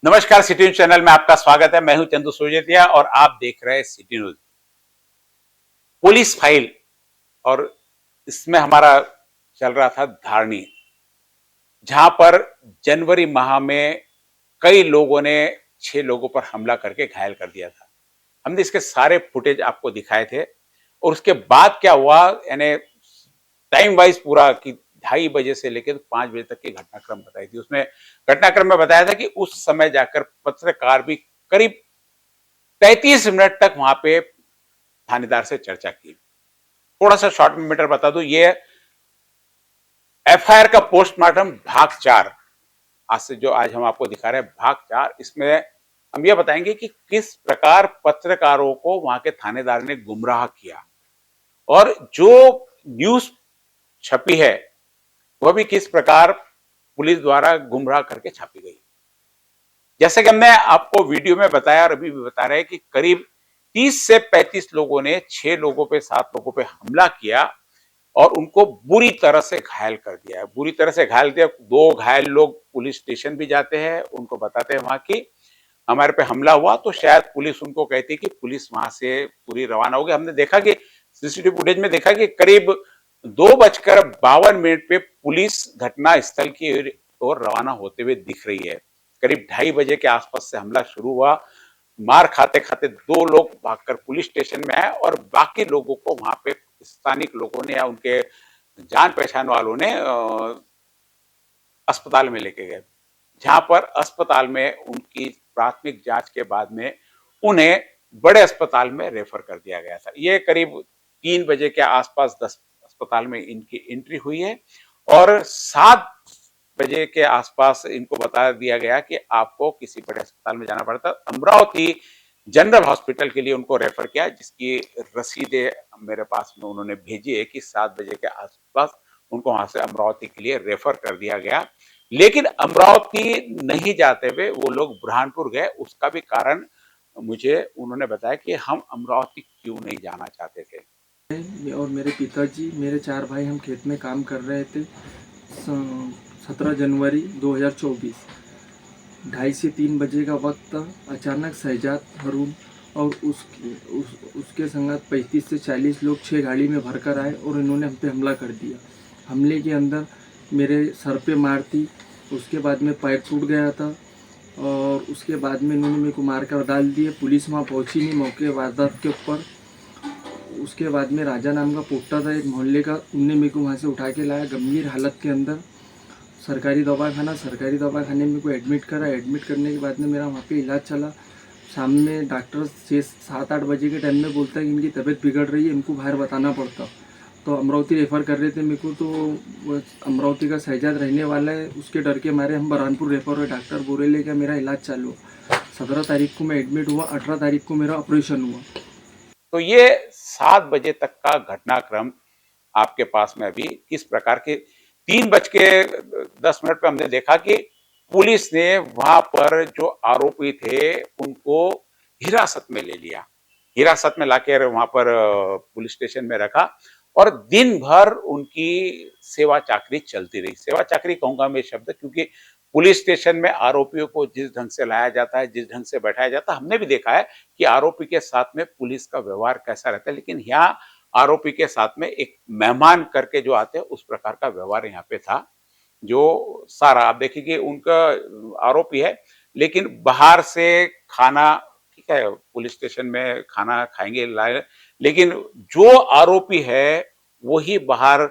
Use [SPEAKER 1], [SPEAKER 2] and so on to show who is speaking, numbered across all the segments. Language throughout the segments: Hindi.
[SPEAKER 1] नमस्कार, सिटी न्यूज चैनल में आपका स्वागत है। मैं हूं चंदू सोजेतिया और आप देख रहे हैं सिटी न्यूज। पुलिस फाइल और इसमें हमारा चल रहा था धारणी, जहां पर जनवरी माह में कई लोगों ने 6 लोगों पर हमला करके घायल कर दिया था। हमने इसके सारे फुटेज आपको दिखाए थे और उसके बाद क्या हुआ, यानी टाइम वाइज पूरा कि 2:30 से लेकर 5 बजे तक की घटनाक्रम बताई थी। उसमें घटनाक्रम में बताया था कि उस समय जाकर पत्रकार भी करीब 33 मिनट तक वहां पे थानेदार से चर्चा की। थोड़ा सा शॉर्ट में मैटर बता दूं, ये एफआईआर का पोस्टमार्टम भाग 4, आज से जो आज हम आपको दिखा रहे हैं भाग 4, इसमें हम ये बताएंगे कि किस प्रकार पत्रकारों को वहां के थानेदार ने गुमराह किया और जो न्यूज छपी है वह भी किस प्रकार पुलिस द्वारा गुमराह करके छापी गई। जैसे कि हमने आपको वीडियो में बताया और अभी भी बता रहे हैं कि करीब 30 से 35 लोगों ने 6 लोगों पे 7 लोगों पे हमला किया और उनको बुरी तरह से घायल कर दिया है। बुरी तरह से घायल दिया। 2 घायल लोग पुलिस स्टेशन भी जाते हैं, उनको बताते हैं वहां की हमारे पे हमला हुआ, तो शायद पुलिस उनको कहती कि पुलिस वहां से पूरी रवाना हो गई। हमने देखा कि सीसीटीवी फुटेज में देखा कि करीब 2:52 पे पुलिस घटना स्थल की ओर रवाना होते हुए दिख रही है। करीब 2:30 के आसपास से हमला शुरू हुआ। मार खाते खाते 2 लोग भागकर पुलिस स्टेशन में आए और बाकी लोगों को वहां पे स्थानिक लोगों ने या उनके जान पहचान वालों ने अस्पताल में लेके गए, जहां पर अस्पताल में उनकी प्राथमिक जांच के बाद में उन्हें बड़े अस्पताल में रेफर कर दिया गया था। ये करीब 3 बजे के आसपास 10 अस्पताल में इनकी एंट्री हुई है और 7 बजे के आसपास इनको बता दिया गया कि आपको किसी बड़े अस्पताल में जाना पड़ता। अमरावती जनरल हॉस्पिटल के लिए उनको रेफर किया, जिसकी रसीदें मेरे पास में उन्होंने भेजी है कि 7 बजे के आसपास उनको वहां से अमरावती के लिए रेफर कर दिया गया। लेकिन अमरावती नहीं जाते हुए वो लोग बुरहानपुर गए। उसका भी कारण मुझे उन्होंने बताया कि हम अमरावती क्यों नहीं जाना चाहते थे।
[SPEAKER 2] और मेरे पिताजी, मेरे 4 भाई हम खेत में काम कर रहे थे। 17 जनवरी 2024 2:30 से 3 बजे का वक्त था। अचानक शहजाद हरून और उसके संगत 35 से 40 लोग 6 गाड़ी में भरकर आए और इन्होंने हम पे हमला कर दिया। हमले के अंदर मेरे सर पे मार थी, उसके बाद में पैर टूट गया था और उसके बाद में इन्होंने मेरे को मार कर डाल दिए। पुलिस वहाँ पहुँची नहीं मौके वारदात के ऊपर। उसके बाद में राजा नाम का पोट्टा था एक मोहल्ले का, उनने मेरे को वहाँ से उठा के लाया गंभीर हालत के अंदर सरकारी दवाखाने में को एडमिट करा। एडमिट करने के बाद में मेरा वहाँ पे इलाज चला। सामने डॉक्टर 6-7-8 बजे के टाइम में बोलता है कि इनकी तबीयत बिगड़ रही है, इनको बाहर बताना पड़ता। तो अमरावती रेफ़र कर रहे थे मेरे को, तो अमरावती का शहजाद रहने वाला है, उसके डर के मारे हम बुरहानपुर रेफ़र हुए। डॉक्टर बोरेले का मेरा इलाज चालू हुआ। 17 तारीख को मैं एडमिट हुआ, 18 तारीख को मेरा ऑपरेशन हुआ।
[SPEAKER 1] तो ये 7 बजे तक का घटनाक्रम आपके पास में अभी किस प्रकार के 3:10 पे हमने देखा कि पुलिस ने वहां पर जो आरोपी थे उनको हिरासत में ले लिया। हिरासत में लाकर वहां पर पुलिस स्टेशन में रखा और दिन भर उनकी सेवा चाकरी चलती रही। सेवा चाकरी कहूंगा मैं शब्द, क्योंकि पुलिस स्टेशन में आरोपियों को जिस ढंग से लाया जाता है, जिस ढंग से बैठाया जाता है, हमने भी देखा है कि आरोपी के साथ में पुलिस का व्यवहार कैसा रहता है। लेकिन यहाँ आरोपी के साथ में एक मेहमान करके जो आते हैं, उस प्रकार का व्यवहार यहाँ पे था। जो सारा आप देखिए कि उनका आरोपी है, लेकिन बाहर से खाना, ठीक है, पुलिस स्टेशन में खाना खाएंगे लाए, लेकिन जो आरोपी है वही बाहर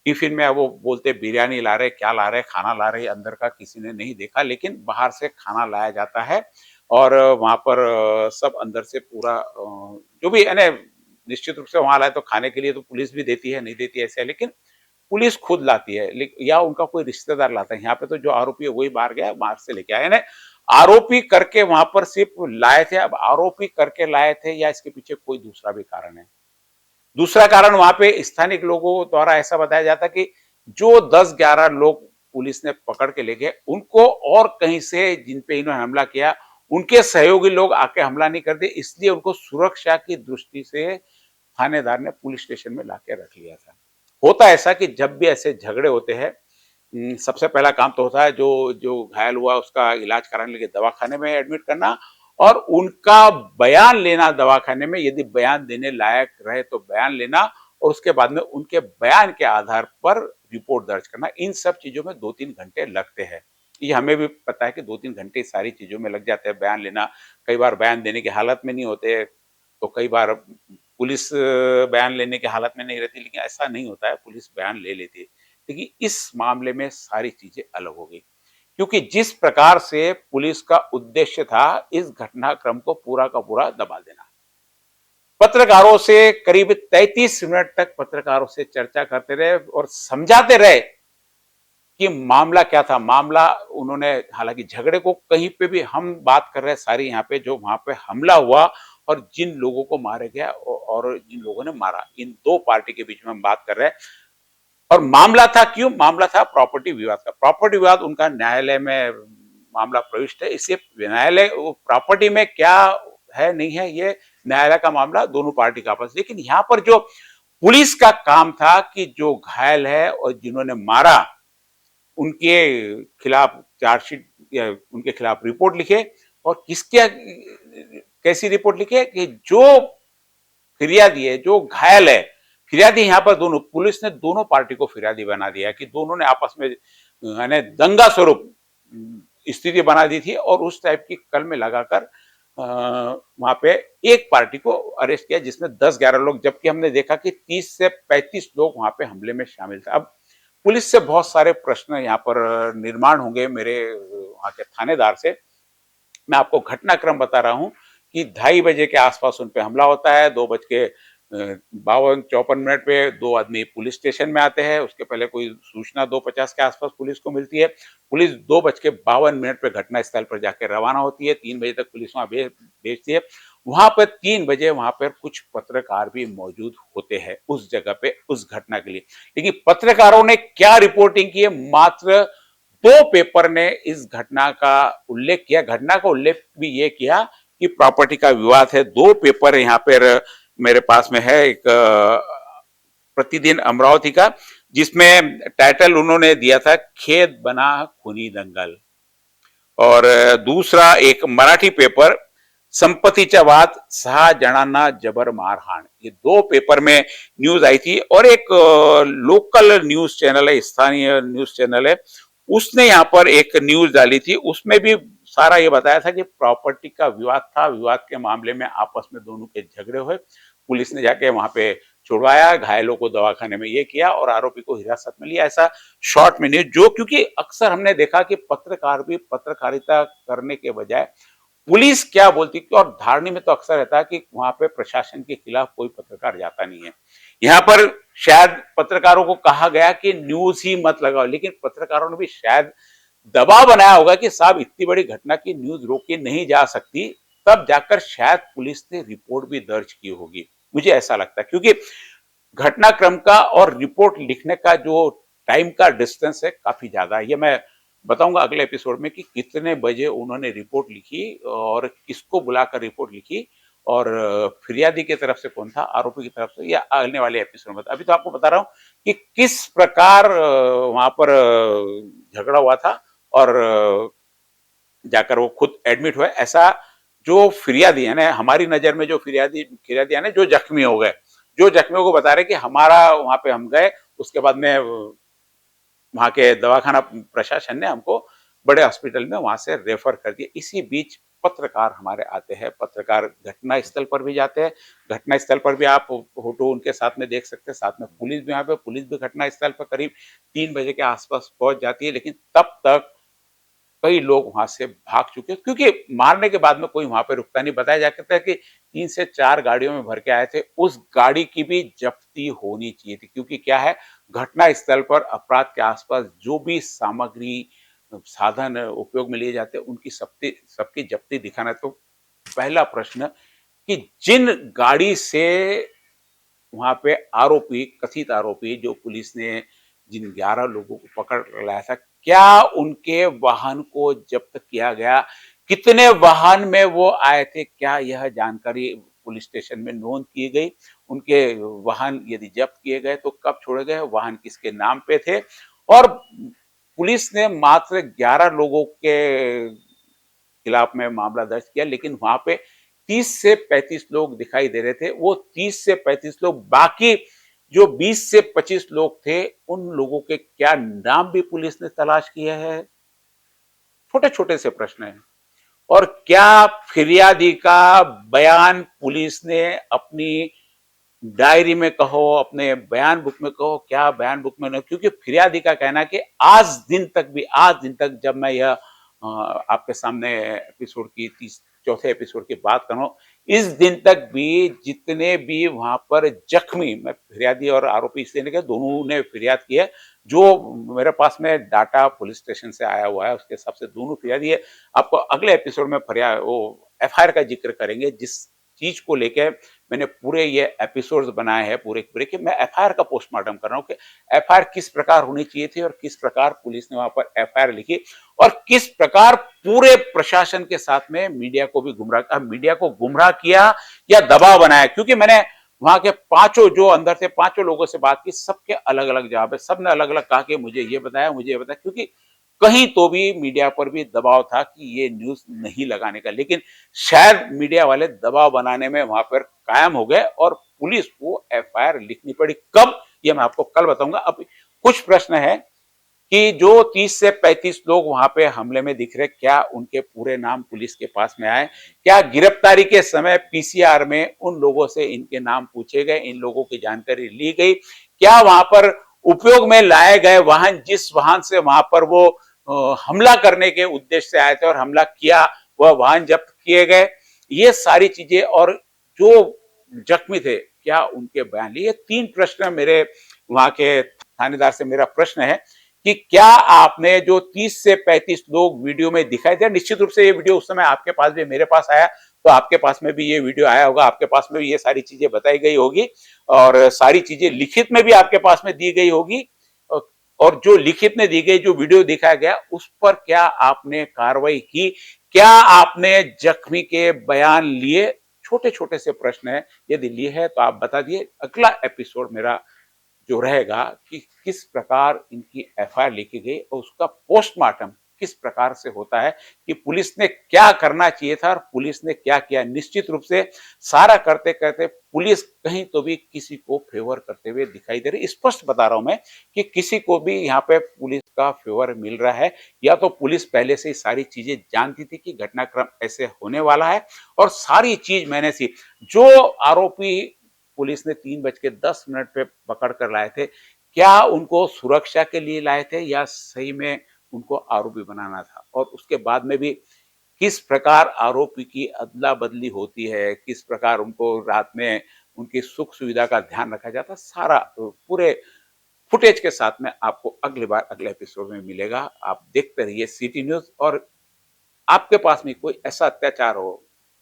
[SPEAKER 1] टिफिन में वो बोलते बिरयानी ला रहे, क्या ला रहे, खाना ला रहे, अंदर का किसी ने नहीं देखा, लेकिन बाहर से खाना लाया जाता है और वहां पर सब अंदर से पूरा जो भी है, निश्चित रूप से वहां लाए तो खाने के लिए तो पुलिस भी देती है, नहीं देती है ऐसे है, लेकिन पुलिस खुद लाती है या उनका कोई रिश्तेदार लाता है। यहाँ पे तो जो आरोपी है वही बाहर गया, बाहर से लेके आया। आरोपी करके वहां पर सिर्फ लाए थे। अब आरोपी करके लाए थे या इसके पीछे कोई दूसरा भी कारण है। दूसरा कारण वहां पे स्थानिक लोगों द्वारा ऐसा बताया जाता कि जो 10-11 लोग पुलिस ने पकड़ के ले गए, उनको और कहीं से जिन पे इन्होंने हमला किया उनके सहयोगी लोग आके हमला नहीं कर दिए, इसलिए उनको सुरक्षा की दृष्टि से थानेदार ने पुलिस स्टेशन में लाके रख लिया था। होता ऐसा कि जब भी ऐसे झगड़े होते हैं, सबसे पहला काम तो होता है जो जो घायल हुआ उसका इलाज कराने के लिए दवाखाने में एडमिट करना और उनका बयान लेना दवाखाने में, यदि बयान देने लायक रहे तो बयान लेना और उसके बाद में उनके बयान के आधार पर रिपोर्ट दर्ज करना। इन सब चीजों में 2-3 घंटे लगते हैं। ये हमें भी पता है कि 2-3 घंटे सारी चीजों में लग जाते हैं। बयान लेना, कई बार बयान देने की हालत में नहीं होते, तो कई बार पुलिस बयान लेने की हालत में नहीं रहती, लेकिन ऐसा नहीं होता है, पुलिस बयान ले लेती है। लेकिन इस मामले में सारी चीजें अलग हो गई, क्योंकि जिस प्रकार से पुलिस का उद्देश्य था इस घटनाक्रम को पूरा का पूरा दबा देना। पत्रकारों से करीब 33 मिनट तक पत्रकारों से चर्चा करते रहे और समझाते रहे कि मामला क्या था। मामला उन्होंने, हालांकि झगड़े को कहीं पे भी हम बात कर रहे हैं सारी यहाँ पे, जो वहां पे हमला हुआ और जिन लोगों को मारा गया और जिन लोगों ने मारा, इन दो पार्टी के बीच में हम बात कर रहे हैं। और मामला था क्यों? मामला था प्रॉपर्टी विवाद का। प्रॉपर्टी विवाद उनका न्यायालय में मामला प्रविष्ट है, इसलिए न्यायालय प्रॉपर्टी में क्या है नहीं है ये न्यायालय का मामला, दोनों पार्टी का आपस। लेकिन यहाँ पर जो पुलिस का काम था कि जो घायल है और जिन्होंने मारा उनके खिलाफ चार्जशीट या उनके खिलाफ रिपोर्ट लिखे। और किसके कैसी रिपोर्ट लिखे कि जो फिरियादी है, जो घायल है, फिरियादी यहाँ पर दोनों, पुलिस ने दोनों पार्टी को फिरियादी बना दिया कि दोनों ने आपस में यानी दंगा स्वरूप स्थिति बना दी थी और उस टाइप की कल में लगाकर वहां पे एक पार्टी को अरेस्ट किया जिसमें 10-11 लोग, जबकि हमने देखा कि 30 से 35 लोग वहां पे हमले में शामिल थे। अब पुलिस से बहुत सारे प्रश्न यहाँ पर निर्माण होंगे मेरे वहां के थानेदार से। मैं आपको घटनाक्रम बता रहा हूं कि 2:30 बजे के आसपास उन पे हमला होता है। 2:52-54 पे दो आदमी पुलिस स्टेशन में आते हैं। उसके पहले कोई सूचना 2:50 के आसपास पुलिस को मिलती है। पुलिस 2:52 पे घटना स्थल पर जाकर रवाना होती है। 3 बजे तक पुलिस वहां भेजती है। वहां पर 3 बजे वहां पर कुछ पत्रकार भी मौजूद होते हैं उस जगह पे उस घटना के लिए। लेकिन पत्रकारों ने क्या रिपोर्टिंग की है? मात्र 2 पेपर ने इस घटना का उल्लेख किया। घटना का उल्लेख भी ये किया कि प्रॉपर्टी का विवाद है। 2 पेपर यहाँ पर मेरे पास में है, एक प्रतिदिन अमरावती का, जिसमें टाइटल उन्होंने दिया था खेत बना खूनी दंगल, और दूसरा एक मराठी पेपर संपत्तीचा वाद 6 जणांना जबर मारहाण। ये 2 पेपर में न्यूज आई थी। और एक लोकल न्यूज चैनल है, स्थानीय न्यूज चैनल है, उसने यहाँ पर एक न्यूज डाली थी। उसमें भी सारा ये बताया था कि प्रॉपर्टी का विवाद था। विवाद के मामले में आपस में दोनों के झगड़े हुए, पुलिस ने जाके वहां पे छुड़वाया, घायलों को दवाखाने में ये किया और आरोपी को हिरासत में लिया। ऐसा शॉर्ट में न्यूज, जो क्योंकि अक्सर हमने देखा कि पत्रकार भी पत्रकारिता करने के बजाय पुलिस क्या बोलती थी, और धारणी में तो अक्सर रहता है कि वहां पे प्रशासन के खिलाफ कोई पत्रकार जाता नहीं है। यहाँ पर शायद पत्रकारों को कहा गया कि न्यूज ही मत लगाओ, लेकिन पत्रकारों ने भी शायद दबाव बनाया होगा कि साहब इतनी बड़ी घटना की न्यूज रोकी नहीं जा सकती, तब जाकर शायद पुलिस ने रिपोर्ट भी दर्ज की होगी। मुझे ऐसा लगता है, क्योंकि घटनाक्रम का और रिपोर्ट लिखने का जो टाइम का डिस्टेंस है काफी ज्यादा है। ये मैं बताऊंगा अगले एपिसोड में कि कितने बजे उन्होंने रिपोर्ट लिखी और किसको बुलाकर रिपोर्ट लिखी, और फिरियादी की तरफ से कौन था, आरोपी की तरफ से, या आने वाले एपिसोड में। अभी तो आपको बता रहा हूं कि किस प्रकार वहां पर झगड़ा हुआ था और जाकर वो खुद एडमिट हुए। ऐसा जो फिरियादी है ना, हमारी नजर में जो फिरियादी है ना, जो जख्मी हो गए, जो जख्मियों को बता रहे कि हमारा वहां पे हम गए, उसके बाद में वहां के दवाखाना प्रशासन ने हमको बड़े हॉस्पिटल में वहां से रेफर कर दिया। इसी बीच पत्रकार हमारे आते हैं, पत्रकार घटना स्थल पर भी जाते हैं। घटना स्थल पर भी आप फोटो उनके साथ में देख सकते हैं। साथ में पुलिस भी, यहाँ पे पुलिस भी घटना स्थल पर करीब 3 बजे के आसपास पहुंच जाती है। लेकिन तब तक कई लोग वहां से भाग चुके, क्योंकि मारने के बाद में कोई वहां पे रुकता नहीं। बताया जा सकता है कि 3 से 4 गाड़ियों में भर के आए थे। उस गाड़ी की भी जब्ती होनी चाहिए थी, क्योंकि क्या है, घटना स्थल पर अपराध के आसपास जो भी सामग्री साधन उपयोग में लिए जाते हैं उनकी सबकी जब्ती दिखाना। तो पहला प्रश्न कि जिन गाड़ी से वहां पे आरोपी, कथित आरोपी, जो पुलिस ने जिन 11 लोगों को पकड़ लाया था, क्या उनके वाहन को जब्त किया गया? कितने वाहन में वो आए थे? क्या यह जानकारी पुलिस स्टेशन में नोंद की गई? उनके वाहन यदि जब्त किए गए तो कब छोड़े गए? वाहन किसके नाम पे थे? और पुलिस ने मात्र 11 लोगों के खिलाफ में मामला दर्ज किया, लेकिन वहां पे 30 से 35 लोग दिखाई दे रहे थे। वो 30 से 35 लोग, बाकी जो 20 से 25 लोग थे, उन लोगों के क्या नाम भी पुलिस ने तलाश किया है? छोटे छोटे से प्रश्न हैं। और क्या फिरियादी का बयान पुलिस ने अपनी डायरी में कहो, अपने बयान बुक में कहो, क्या बयान बुक में नहीं, क्योंकि फिरियादी का कहना है कि आज दिन तक जब मैं यह आपके सामने एपिसोड की चौथे एपिसोड की बात कर रहा हूँ, इस दिन तक भी जितने भी वहां पर जख्मी, मैं फिरियादी और आरोपी इसलिए नहीं, दोनों ने फिरियाद की है, जो मेरे पास में डाटा पुलिस स्टेशन से आया हुआ है उसके हिसाब से दोनों फिरियादी है। आपको अगले एपिसोड में फरियाद वो एफआईआर का जिक्र करेंगे, जिस चीज को लेके मैंने पूरे ये एपिसोड्स बनाए हैं पूरे पूरे कि मैं एफआईआर का पोस्टमार्टम कर रहा हूँ कि एफआईआर किस प्रकार होनी चाहिए थी और किस प्रकार पुलिस ने वहां पर एफआईआर लिखी और किस प्रकार पूरे प्रशासन के साथ में मीडिया को गुमराह किया या दबाव बनाया। क्योंकि मैंने वहां के पांचों जो अंदर थे, पांचों लोगों से बात की, सबके अलग अलग जवाब है, सबने अलग अलग कहा कि मुझे ये बताया, क्योंकि कहीं तो भी मीडिया पर भी दबाव था कि ये न्यूज नहीं लगाने का, लेकिन शायद मीडिया वाले दबाव बनाने में वहां पर कायम हो गए और पुलिस को एफआईआर लिखनी पड़ी। कब, ये मैं आपको कल बताऊंगा। अब कुछ प्रश्न है कि जो 30 से 35 लोग वहां पे हमले में दिख रहे, क्या उनके पूरे नाम पुलिस के पास में आए? क्या गिरफ्तारी के समय पीसीआर में उन लोगों से इनके नाम पूछे गए, इन लोगों की जानकारी ली गई? क्या वहां पर उपयोग में लाए गए वाहन, जिस वाहन से वहां पर वो हमला करने के उद्देश्य से आए थे और हमला किया, वह वाहन जब्त किए गए? ये सारी चीजें, और जो जख्मी थे क्या उनके बयान लिए? 3 प्रश्न मेरे वहां के थानेदार से मेरा प्रश्न है कि क्या आपने जो 30 से 35 लोग वीडियो में दिखाई दे, निश्चित रूप से ये वीडियो उस समय आपके पास भी, मेरे पास आया, तो आपके पास में भी ये वीडियो आया होगा, आपके पास में भी ये सारी चीजें बताई गई होगी और सारी चीजें लिखित में भी आपके पास में दी गई होगी। और जो लिखित में दी गई, जो वीडियो दिखाया गया, उस पर क्या आपने कार्रवाई की? क्या आपने जख्मी के बयान लिए? छोटे छोटे से प्रश्न है, यदि लिए है तो आप बता दिए। अगला एपिसोड मेरा जो रहेगा कि किस प्रकार इनकी एफआईआर लिखी गई और उसका पोस्टमार्टम किस प्रकार से होता है, कि पुलिस ने क्या करना चाहिए था और पुलिस ने क्या किया। निश्चित रूप से सारा करते करते पुलिस कहीं तो भी किसी को फेवर करते हुए दिखाई दे रही। स्पष्ट बता रहा हूं मैं कि किसी को भी यहाँ पे पुलिस का फेवर मिल रहा है, या तो पुलिस पहले से ही सारी चीजें जानती थी कि घटनाक्रम ऐसे होने वाला है और सारी चीज मैंने सी, जो आरोपी पुलिस ने 3:10 पे पकड़ कर लाए थे, क्या उनको सुरक्षा के लिए लाए थे या सही में उनको आरोपी बनाना था? और उसके बाद में भी किस प्रकार आरोपी की अदला-बदली होती है, किस प्रकार उनको रात में उनकी सुख-सुविधा का ध्यान रखा जाता है, सारा पूरे फुटेज के साथ में आपको अगली बार अगले एपिसोड में मिलेगा। आप देखते रहिए सिटी न्यूज़। और आपके पास में कोई ऐसा अत्याचार हो,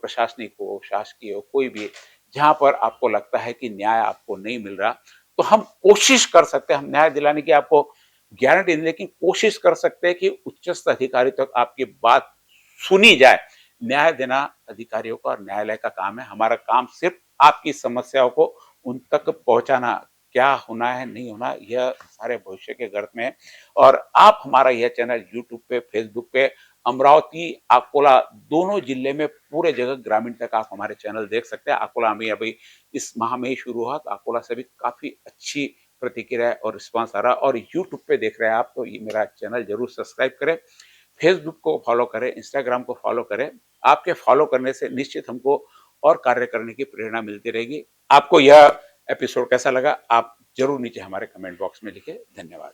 [SPEAKER 1] प्रशासनिक हो, शासकीय हो, कोई भी, जहां पर आपको लगता है कि न्याय आपको नहीं मिल रहा, तो हम कोशिश कर सकते हैं, हम न्याय दिलाने की आपको गारंटी नहीं, लेकिन कोशिश कर सकते हैं कि उच्चस्थ अधिकारी तक आपकी बात सुनी जाए। न्याय देना अधिकारियों का और न्यायालय का काम है। हमारा काम सिर्फ आपकी समस्याओं को उन तक पहुंचाना, क्या होना है नहीं होना यह सारे भविष्य के गर्त में है। और आप हमारा यह चैनल यूट्यूब पे, फेसबुक पे, अमरावती, अकोला दोनों जिले में पूरे जगह ग्रामीण तक आप हमारे चैनल देख सकते हैं। अकोला में अभी इस माह में ही शुरू हुआ, तो अकोला से भी काफी अच्छी प्रतिक्रिया और रिस्पांस आ रहा है। और यूट्यूब पे देख रहे हैं आप, तो ये मेरा चैनल जरूर सब्सक्राइब करें, फेसबुक को फॉलो करें, इंस्टाग्राम को फॉलो करें। आपके फॉलो करने से निश्चित हमको और कार्य करने की प्रेरणा मिलती रहेगी। आपको यह एपिसोड कैसा लगा, आप जरूर नीचे हमारे कमेंट बॉक्स में लिखें। धन्यवाद।